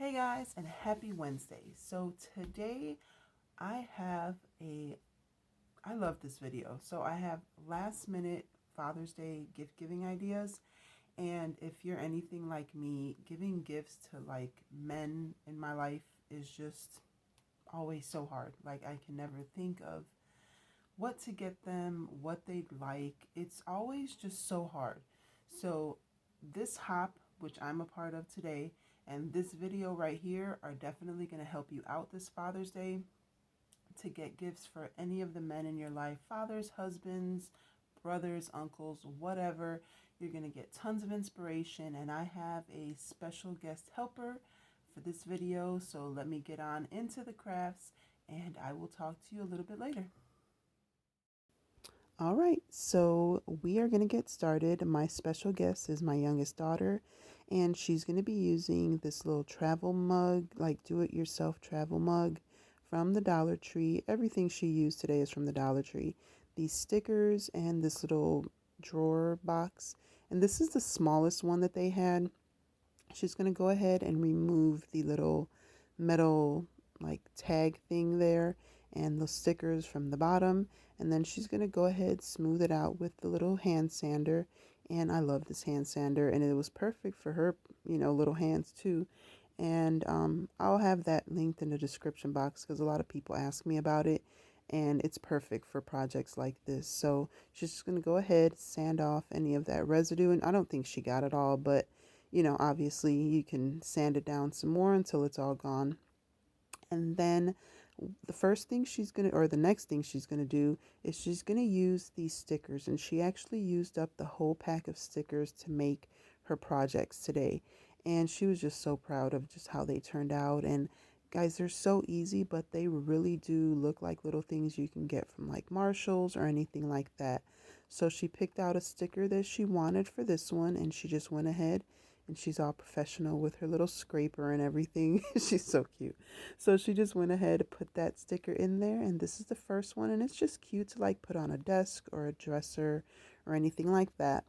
Hey guys, and happy Wednesday. So today I have I love this video. So I have last minute Father's Day gift giving ideas. And if you're anything like me, giving gifts to like men in my life is just always so hard. Like I can never think of what to get them, what they'd like. It's always just so hard. So this hop, which I'm a part of today, and this video right here are definitely going to help you out this Father's Day to get gifts for any of the men in your life, fathers, husbands, brothers, uncles, whatever. You're going to get tons of inspiration, and I have a special guest helper for this video. So let me get on into the crafts, and I will talk to you a little bit later. All right, so we are going to get started. My special guest is my youngest daughter, and she's going to be using this little travel mug, like do-it-yourself travel mug from the Dollar Tree. Everything she used today is from the Dollar Tree. These stickers and this little drawer box, and this is the smallest one that they had. She's going to go ahead and remove the little metal like tag thing there and the stickers from the bottom, and then she's going to go ahead smooth it out with the little hand sander. And I love this hand sander, and it was perfect for her little hands too. And I'll have that linked in the description box because a lot of people ask me about it, and it's perfect for projects like this. So she's just going to go ahead, sand off any of that residue, and I don't think she got it all, but obviously you can sand it down some more until it's all gone. And then the first thing or the next thing she's going to do is she's going to use these stickers. And she actually used up the whole pack of stickers to make her projects today. And she was just so proud of just how they turned out. And guys, they're so easy, but they really do look like little things you can get from like Marshall's or anything like that. So she picked out a sticker that she wanted for this one, and she just went ahead, and she's all professional with her little scraper and everything. She's so cute. So she just went ahead and put that sticker in there, and this is the first one, and it's just cute to like put on a desk or a dresser or anything like that.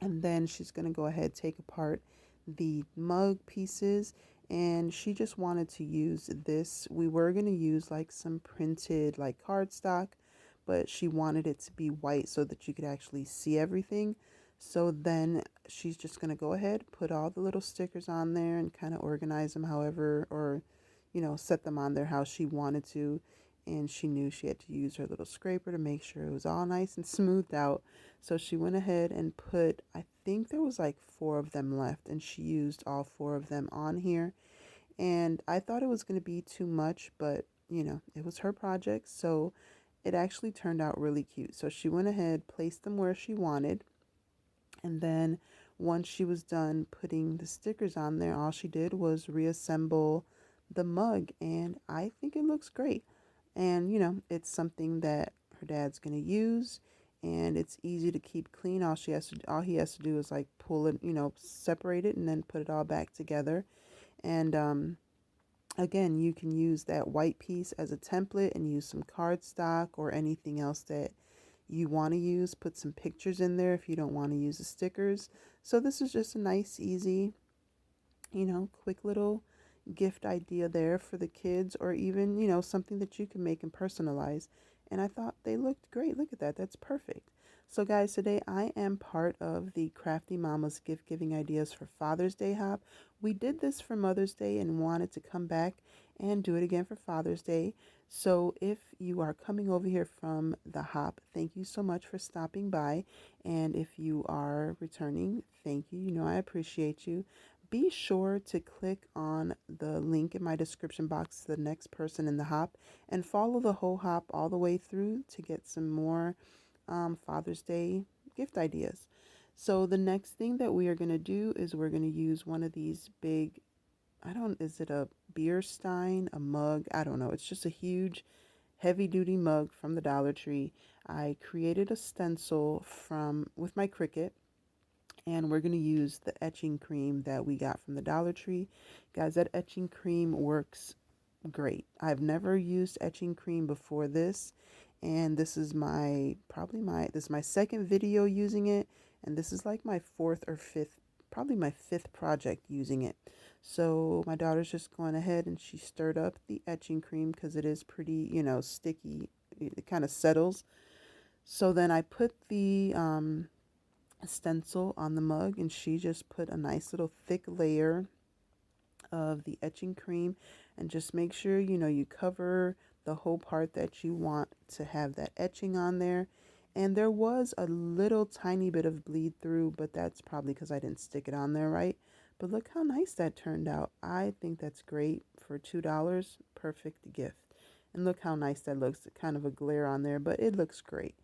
And then she's going to go ahead, take apart the mug pieces, and she just wanted to use this. We were going to use like some printed like cardstock, but she wanted it to be white so that you could actually see everything. So then she's just going to go ahead, put all the little stickers on there and kind of organize them however, or set them on there how she wanted to. And she knew she had to use her little scraper to make sure it was all nice and smoothed out. So she went ahead and put, I think there was like 4 of them left, and she used all 4 of them on here. And I thought it was going to be too much, but it was her project, so it actually turned out really cute. So she went ahead, placed them where she wanted, and then once she was done putting the stickers on there, all she did was reassemble the mug, and I think it looks great. And it's something that her dad's going to use, and it's easy to keep clean. All he has to do is like pull it, separate it and then put it all back together. And again, you can use that white piece as a template and use some cardstock or anything else that you want to use. Put some pictures in there if you don't want to use the stickers. So this is just a nice, easy, quick little gift idea there for the kids, or even, something that you can make and personalize. And I thought they looked great. Look at that. That's perfect. So guys, today I am part of the Crafty Mama's gift giving ideas for Father's Day hop. We did this for Mother's Day and wanted to come back and do it again for Father's Day. So if you are coming over here from the hop, thank you so much for stopping by. And if you are returning, thank you. I appreciate you. Be sure to click on the link in my description box to the next person in the hop and follow the whole hop all the way through to get some more Father's Day gift ideas. So the next thing that we are going to do is we're going to use one of these big, is it a beer stein, a mug? I don't know. It's just a huge heavy duty mug from the Dollar Tree. I created a stencil with my Cricut, and we're going to use the etching cream that we got from the Dollar Tree. Guys, that etching cream works great. I've never used etching cream before this, and this is my second video using it, and this is like my 4th or 5th, probably my 5th project using it. So my daughter's just going ahead and she stirred up the etching cream because it is pretty, sticky. It kind of settles. So then I put the stencil on the mug, and she just put a nice little thick layer of the etching cream, and just make sure you cover the whole part that you want to have that etching on there. And there was a little tiny bit of bleed through, but that's probably because I didn't stick it on there right. But look how nice that turned out. I think that's great for $2. Perfect gift. And look how nice that looks. Kind of a glare on there, but it looks great.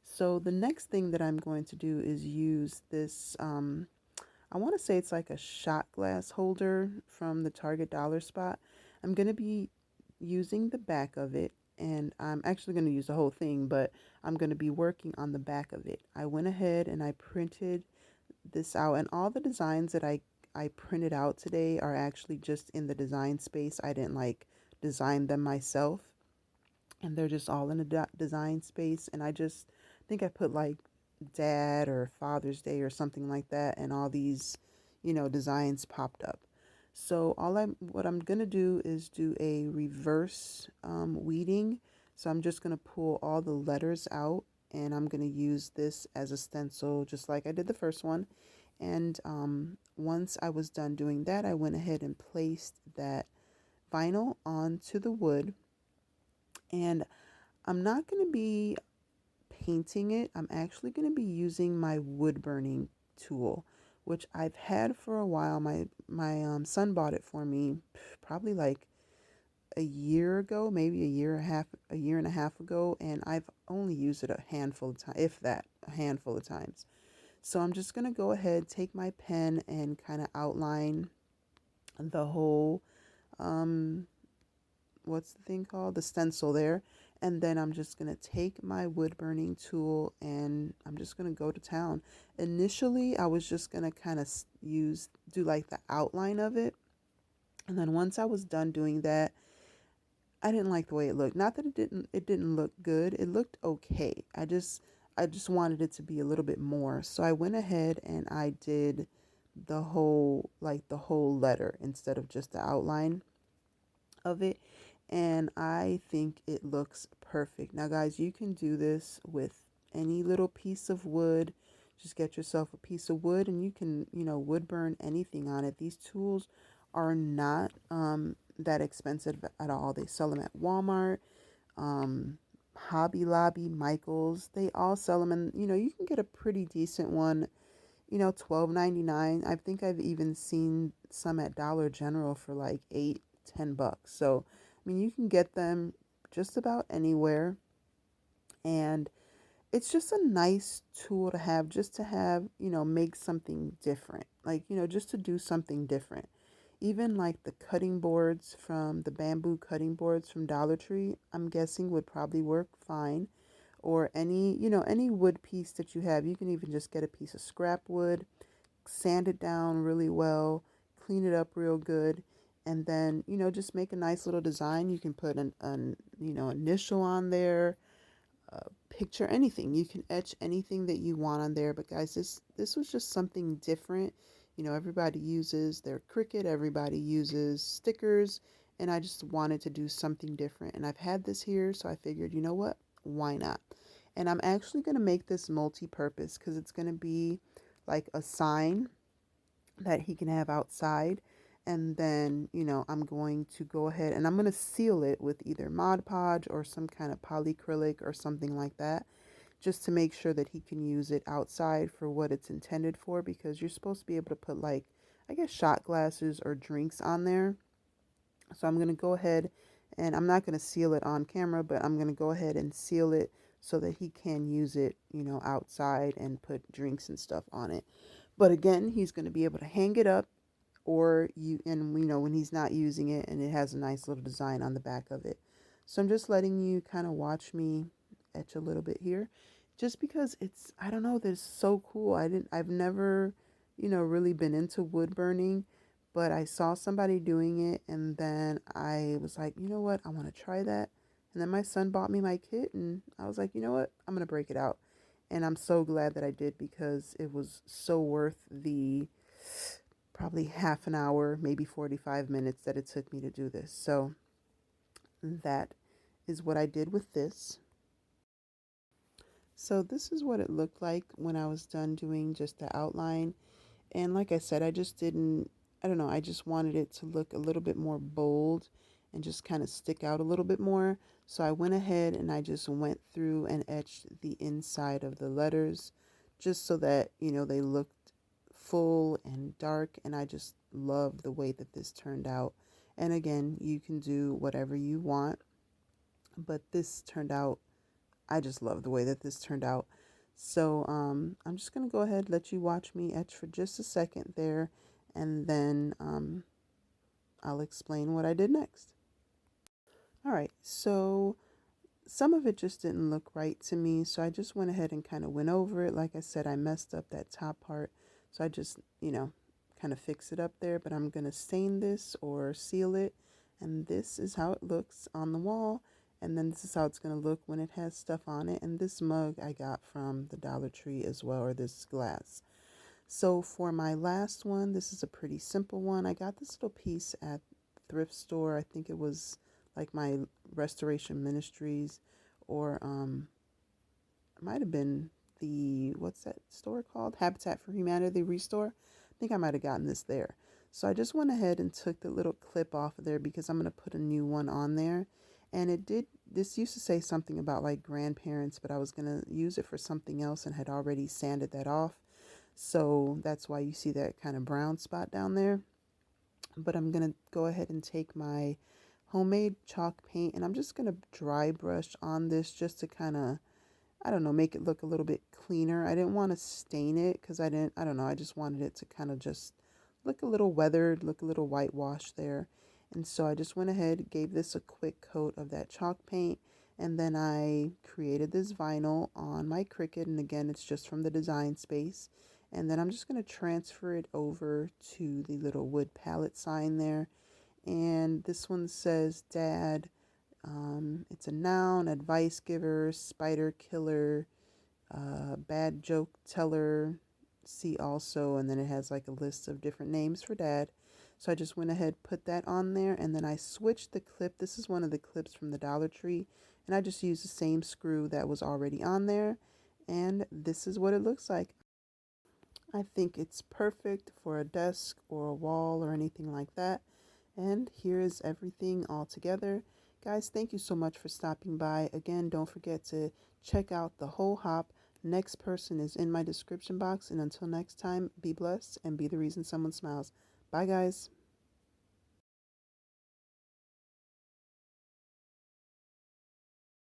So the next thing that I'm going to do is use this I want to say it's like a shot glass holder from the Target dollar spot. I'm going to be using the back of it, and I'm actually going to use the whole thing, but I'm going to be working on the back of it. I went ahead and I printed this out, and all the designs that I printed out today are actually just in the design space. I didn't like design them myself, and they're just all in the design space. And I just think I put like Dad or Father's Day or something like that, and all these, designs popped up. So what I'm gonna do is do a reverse weeding. So I'm just gonna pull all the letters out, and I'm gonna use this as a stencil, just like I did the first one. And once I was done doing that, I went ahead and placed that vinyl onto the wood. And I'm not going to be painting it. I'm actually going to be using my wood burning tool, which I've had for a while. My son bought it for me probably like a year ago, maybe a year and a half ago, and I've only used it a handful of times, if that, a handful of times. So I'm just going to go ahead, take my pen, and kind of outline the whole um what's the thing called? The stencil there. And then I'm just going to take my wood burning tool, and I'm just going to go to town. Initially, I was just going to kind of do like the outline of it. And then once I was done doing that, I didn't like the way it looked. Not that it didn't look good. It looked okay. I just wanted it to be a little bit more. So I went ahead and I did the whole letter instead of just the outline of it, and I think it looks perfect. Now guys, you can do this with any little piece of wood. Just get yourself a piece of wood, and you can wood burn anything on it. These tools are not that expensive at all. They sell them at Walmart, um Hobby Lobby, Michaels. They all sell them, and you can get a pretty decent one, $12.99. I think I've even seen some at Dollar General for like 8-10 bucks. So I mean, you can get them just about anywhere, and it's just a nice tool to have, just to have, make something different, like, just to do something different. Even like the cutting boards, from the bamboo cutting boards from Dollar Tree, I'm guessing would probably work fine. Or any wood piece that you have. You can even just get a piece of scrap wood, sand it down really well, clean it up real good, and then just make a nice little design. You can put an initial on there, picture, anything. You can etch anything that you want on there. But guys, this was just something different. Everybody uses their Cricut, everybody uses stickers, and I just wanted to do something different. And I've had this here, so I figured, you know what, why not? And I'm actually going to make this multi-purpose, because it's going to be like a sign that he can have outside. And then, I'm going to go ahead and I'm going to seal it with either Mod Podge or some kind of polyacrylic or something like that, just to make sure that he can use it outside for what it's intended for, because you're supposed to be able to put, like, I guess, shot glasses or drinks on there. So I'm going to go ahead, and I'm not going to seal it on camera, but I'm going to go ahead and seal it so that he can use it, outside and put drinks and stuff on it. But again, he's going to be able to hang it up, or when he's not using it, and it has a nice little design on the back of it. So I'm just letting you kind of watch me etch a little bit here, just because I don't know, this is so cool. I've never, really been into wood burning, but I saw somebody doing it, and then I was like, you know what, I want to try that. And then my son bought me my kit, and I was like, you know what, I'm going to break it out. And I'm so glad that I did, because it was so worth the probably half an hour, maybe 45 minutes that it took me to do this. So that is what I did with this. So this is what it looked like when I was done doing just the outline. And like I said, I don't know, I just wanted it to look a little bit more bold and just kind of stick out a little bit more. So I went ahead and I just went through and etched the inside of the letters just so that, they looked full and dark. And I just love the way that this turned out. And again, you can do whatever you want, but this turned out, I just love the way that this turned out. So I'm just going to go ahead, let you watch me etch for just a second there, and then I'll explain what I did next. All right, so some of it just didn't look right to me, so I just went ahead and kind of went over it. Like I said, I messed up that top part, so I just, kind of fix it up there, but I'm going to stain this or seal it, and this is how it looks on the wall. And then this is how it's going to look when it has stuff on it. And this mug I got from the Dollar Tree as well, or this glass. So for my last one, this is a pretty simple one. I got this little piece at thrift store. I think it was like my Restoration Ministries, or it might have been what's that store called? Habitat for Humanity Restore. I think I might have gotten this there. So I just went ahead and took the little clip off of there because I'm going to put a new one on there. And this used to say something about like grandparents, but I was going to use it for something else and had already sanded that off. So that's why you see that kind of brown spot down there. But I'm going to go ahead and take my homemade chalk paint and I'm just going to dry brush on this just to kind of, I don't know, make it look a little bit cleaner. I didn't want to stain it because I don't know, I just wanted it to kind of just look a little weathered, look a little whitewashed there. And so I just went ahead, gave this a quick coat of that chalk paint, and then I created this vinyl on my Cricut. And again, it's just from the design space. And then I'm just going to transfer it over to the little wood palette sign there. And this one says Dad. It's a noun, advice giver, spider killer, bad joke teller, see also, and then it has like a list of different names for Dad. So I just went ahead, put that on there, and then I switched the clip. This is one of the clips from the Dollar Tree, and I just used the same screw that was already on there, and this is what it looks like. I think it's perfect for a desk or a wall or anything like that. And here is everything all together. Guys, thank you so much for stopping by. Again, don't forget to check out the whole hop. Next person is in my description box. And until next time, be blessed and be the reason someone smiles. Bye, guys.